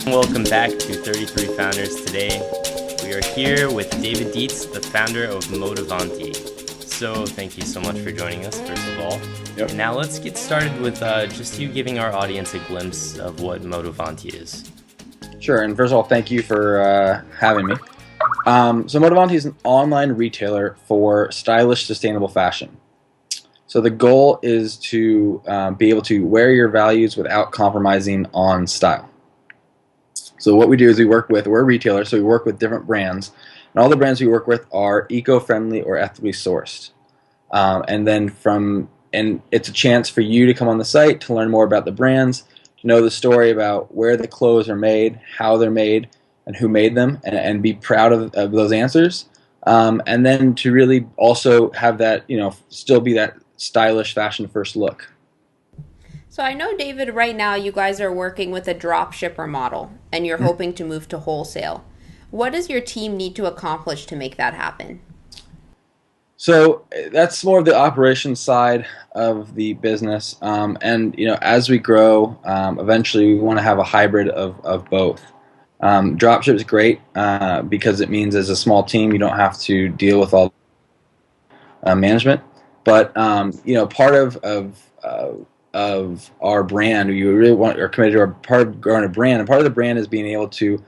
Welcome back to 33 Founders. Today we are here with David Dietz, the founder of Modavanti. So thank you so much for joining us, first of all. Yep. And now let's get started with just you giving our audience a glimpse of what Modavanti is. Sure, and first of all, thank you for having me. So Modavanti is an online retailer for stylish, sustainable fashion. So the goal is to be able to wear your values without compromising on style. So what we do is we're a retailer, so we work with different brands, and all the brands we work with are eco-friendly or ethically sourced. And it's a chance for you to come on the site to learn more about the brands, to know the story about where the clothes are made, how they're made, and who made them, and be proud of those answers. And then to really also have that, still be that stylish fashion first look. So I know, David, right now you guys are working with a drop shipper model and you're hoping to move to wholesale. What does your team need to accomplish to make that happen? So that's more of the operations side of the business. As we grow, eventually we want to have a hybrid of both. Dropship is great because it means as a small team you don't have to deal with all management. But part of our brand, you really are committed to part of growing a brand, and part of the brand is being able to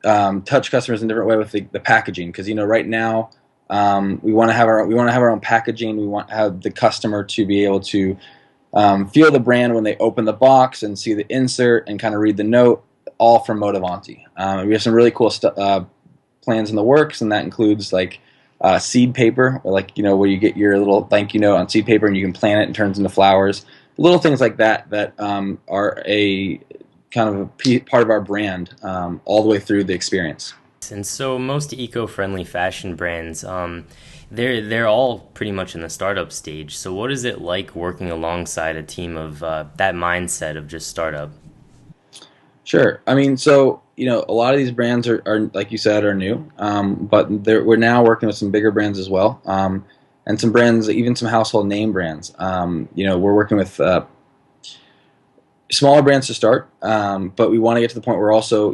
touch customers in a different way with the packaging. Because right now we want to have our own packaging. We want to have the customer to be able to feel the brand when they open the box and see the insert and kind of read the note, all from Modavanti. We have some really cool plans in the works, and that includes like seed paper, where you get your little thank you note on seed paper and you can plant it and it turns into flowers. Little things like that are a kind of a part of our brand all the way through the experience. And so most eco-friendly fashion brands, they're all pretty much in the startup stage. So what is it like working alongside a team of that mindset of just startup? Sure. I mean, so a lot of these brands are like you said, are new, but we're now working with some bigger brands as well, and some brands, even some household name brands. We're working with smaller brands to start, but we want to get to the point where we're also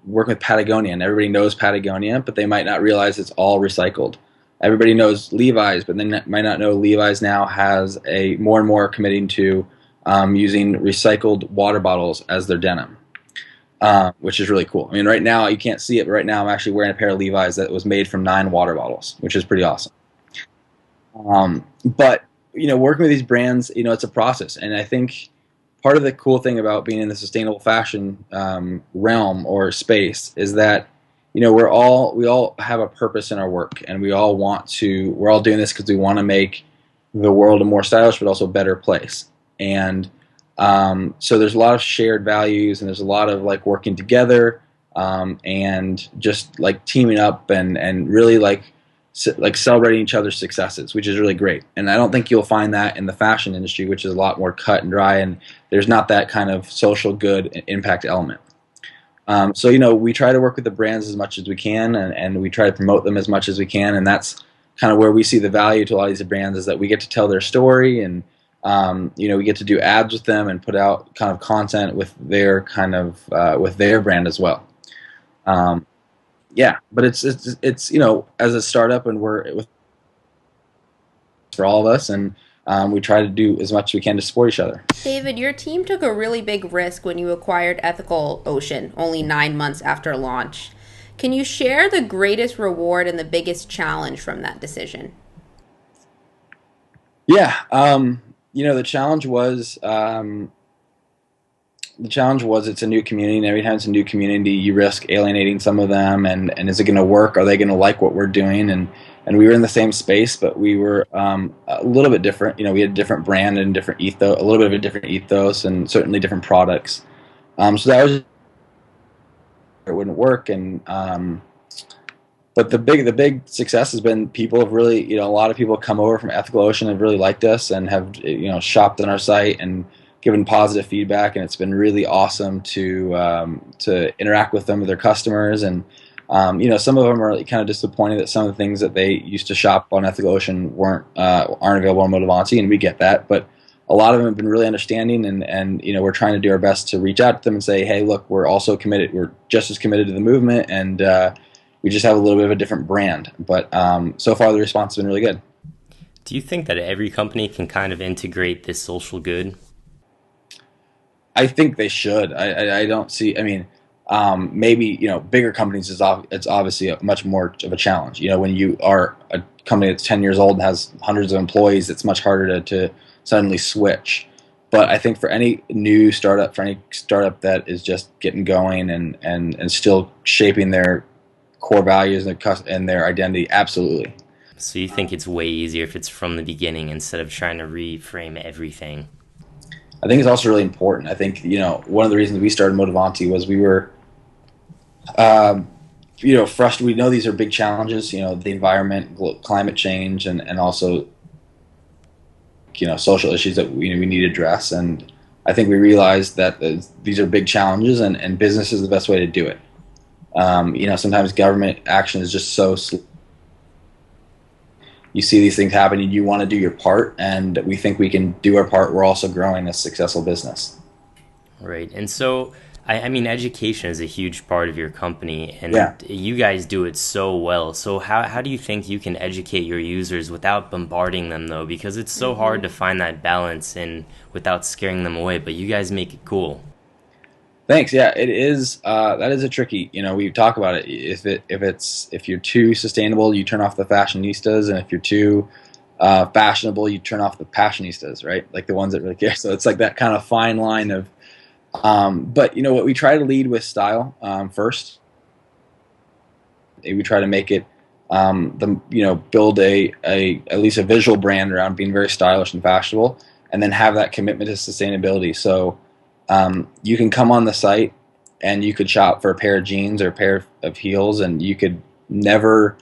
working with Patagonia, and everybody knows Patagonia, but they might not realize it's all recycled. Everybody knows Levi's, but they might not know Levi's now has more and more committing to using recycled water bottles as their denim. Which is really cool. I mean, right now you can't see it, but right now I'm actually wearing a pair of Levi's that was made from 9 water bottles, which is pretty awesome. But working with these brands, it's a process, and I think part of the cool thing about being in the sustainable fashion realm or space is that we all have a purpose in our work, and we're all doing this because we want to make the world a more stylish but also a better place. And so there's a lot of shared values, and there's a lot of working together, and just teaming up and really celebrating each other's successes, which is really great. And I don't think you'll find that in the fashion industry, which is a lot more cut and dry, and there's not that kind of social good impact element. So we try to work with the brands as much as we can, and we try to promote them as much as we can, and that's kind of where we see the value to a lot of these brands, is that we get to tell their story, and we get to do ads with them and put out kind of content with their with their brand as well. But it's as a startup, and we're for all of us, and we try to do as much as we can to support each other. David, your team took a really big risk when you acquired Ethical Ocean only 9 months after launch. Can you share the greatest reward and the biggest challenge from that decision? Yeah. The challenge was it's a new community, and every time it's a new community, you risk alienating some of them, and is it going to work? Are they going to like what we're doing? And we were in the same space, but we were a little bit different. We had a different brand and different ethos, a little bit of a different ethos, and certainly different products. So that was it wouldn't work, but the big success has been people have really, a lot of people come over from Ethical Ocean have really liked us and have, shopped on our site and given positive feedback, and it's been really awesome to interact with them, with their customers, and some of them are kind of disappointed that some of the things that they used to shop on Ethical Ocean aren't available on Modavanti, and we get that, but a lot of them have been really understanding, and we're trying to do our best to reach out to them and say, hey, look, we're also committed. We're just as committed to the movement, and we just have a little bit of a different brand. But so far, the response has been really good. Do you think that every company can kind of integrate this social good? I think they should. I don't see. I mean, maybe bigger companies it's obviously much more of a challenge. When you are a company that's 10 years old and has hundreds of employees, it's much harder to suddenly switch. But I think for any new startup, that is just getting going and still shaping their core values and their identity, absolutely. So you think it's way easier if it's from the beginning instead of trying to reframe everything? I think it's also really important. I think, one of the reasons we started Modavanti was we were, frustrated. We know these are big challenges, the environment, climate change, and also, social issues that we need to address. And I think we realized that these are big challenges, and business is the best way to do it. Sometimes government action is just so slow. You see these things happen and you want to do your part, and we think we can do our part. We're also growing a successful business. Right. And so, I mean, education is a huge part of your company, and Yeah. you guys do it so well. So how do you think you can educate your users without bombarding them, though? Because it's so hard to find that balance and without scaring them away, but you guys make it cool. Thanks. Yeah, it is. That is a tricky. We talk about it. If you're too sustainable, you turn off the fashionistas, and if you're too fashionable, you turn off the passionistas, right? Like the ones that really care. So it's like that kind of fine line of. But what we try to lead with style first. We try to make it build a at least a visual brand around being very stylish and fashionable, and then have that commitment to sustainability. So. You can come on the site and you could shop for a pair of jeans or a pair of heels, and you could never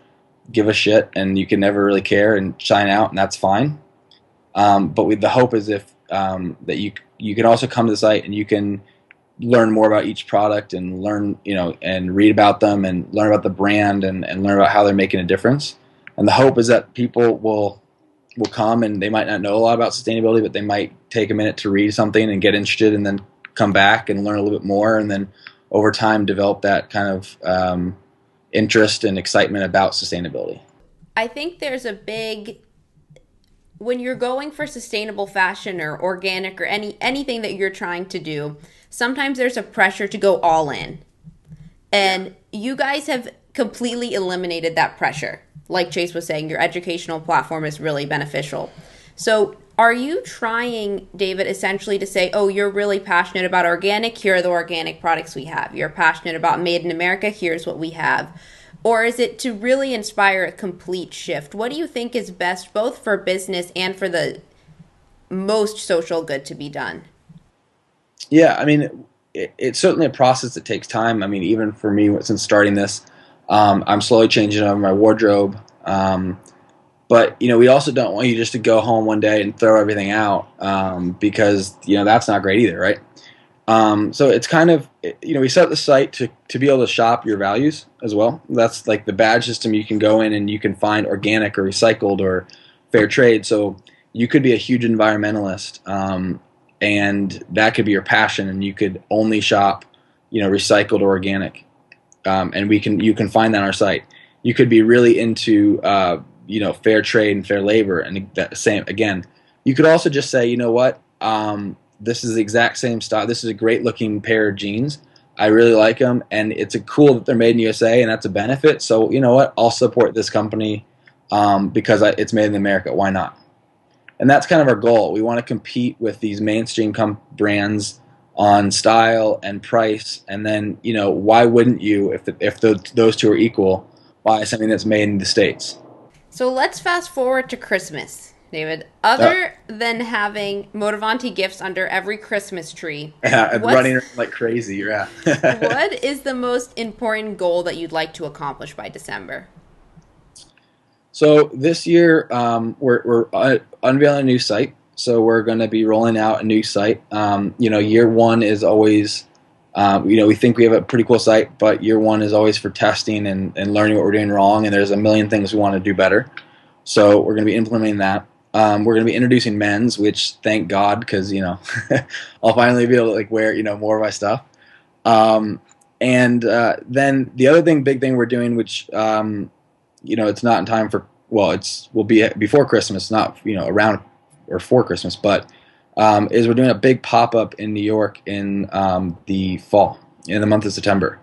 give a shit and you can never really care and shine out, and that's fine. But the hope is that you can also come to the site and you can learn more about each product and learn and read about them and learn about the brand and learn about how they're making a difference. And the hope is that people will come, and they might not know a lot about sustainability, but they might take a minute to read something and get interested, and then come back and learn a little bit more, and then over time develop that kind of interest and excitement about sustainability. I think there's when you're going for sustainable fashion or organic or anything that you're trying to do, sometimes there's a pressure to go all in. And you guys have completely eliminated that pressure. Like Chase was saying, your educational platform is really beneficial. So are you trying, David, essentially to say, oh, you're really passionate about organic, here are the organic products we have. You're passionate about made in America, here's what we have. Or is it to really inspire a complete shift? What do you think is best both for business and for the most social good to be done? Yeah, I mean, it's certainly a process that takes time. I mean, even for me, since starting this, I'm slowly changing over my wardrobe. But, we also don't want you just to go home one day and throw everything out because, that's not great either, right? So it's kind of, we set up the site to be able to shop your values as well. That's like the badge system. You can go in and you can find organic or recycled or fair trade. So you could be a huge environmentalist, and that could be your passion, and you could only shop, recycled or organic. And you can find that on our site. You could be really into, fair trade and fair labor, and that same again. You could also just say, this is the exact same style. This is a great looking pair of jeans. I really like them, and it's cool that they're made in USA, and that's a benefit. So I'll support this company because it's made in America. Why not? And that's kind of our goal. We want to compete with these mainstream brands on style and price, and then why wouldn't you, if those two are equal, buy something that's made in the States? So let's fast forward to Christmas, David. Other than having Modavanti gifts under every Christmas tree, running around like crazy, yeah. What is the most important goal that you'd like to accomplish by December? So this year, we're unveiling a new site. So we're going to be rolling out a new site. Year one is always, we think we have a pretty cool site, but year one is always for testing and learning what we're doing wrong. And there's a million things we want to do better. So we're going to be implementing that. We're going to be introducing men's, which thank God, because I'll finally be able to like wear more of my stuff. And then the other big thing we're doing, which it's not in time for, well, will be before Christmas, not around or for Christmas, but is we're doing a big pop up in New York in the fall, in the month of September.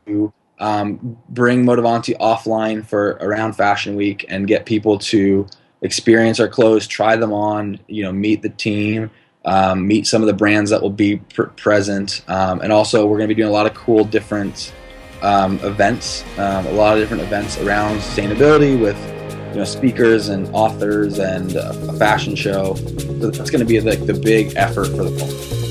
To bring Modavanti offline for around Fashion Week and get people to experience our clothes, try them on, meet the team, meet some of the brands that will be present, and also we're going to be doing a lot of cool different events, a lot of different events around sustainability with speakers and authors and a fashion show. So that's going to be like the big effort for the fall.